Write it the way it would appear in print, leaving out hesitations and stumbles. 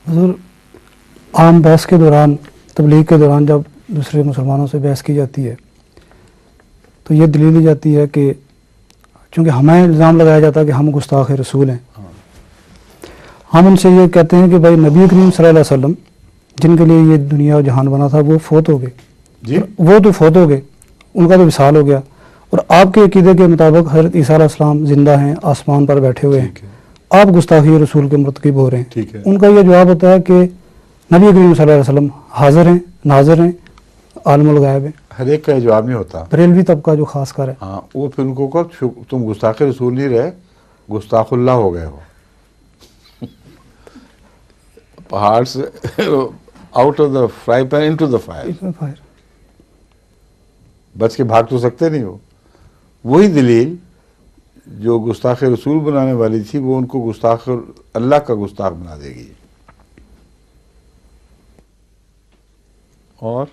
حضور عام بحث کے دوران، تبلیغ کے دوران جب دوسرے مسلمانوں سے بحث کی جاتی ہے تو یہ دلیل دی جاتی ہے کہ چونکہ ہمیں الزام لگایا جاتا ہے کہ ہم گستاخ رسول ہیں، ہم ان سے یہ کہتے ہیں کہ بھائی نبی کریم صلی اللہ علیہ وسلم جن کے لیے یہ دنیا و جہان بنا تھا وہ فوت ہو گئے، جی وہ تو فوت ہو گئے، ان کا تو وصال ہو گیا، اور آپ کے عقیدے کے مطابق حضرت عیسیٰ علیہ السلام زندہ ہیں، آسمان پر بیٹھے ہوئے ہیں، ٹھیک ہے آپ گستاخی رسول کے مرتکب ہو رہے ہیں۔ ٹھیک ہے ان کا یہ جواب ہوتا ہے کہ نبی کریم صلی اللہ علیہ وسلم حاضر ہیں، ناظر ہیں، عالم الغیب ہیں۔ ہر ایک کا یہ جواب نہیں ہوتا۔ بریلوی طبقہ جو خاص کر ہے، ہاں وہ پھر ان کو کہو تم گستاخ رسول نہیں رہے، گستاخ اللہ ہو گئے ہو۔ پہاڑ سے out of the fry pan into the fire, fire. بچ کے بھاگ تو سکتے نہیں ہو۔ وہی دلیل جو گستاخ رسول بنانے والی تھی وہ ان کو گستاخ اللہ کا گستاخ بنا دے گی۔ اور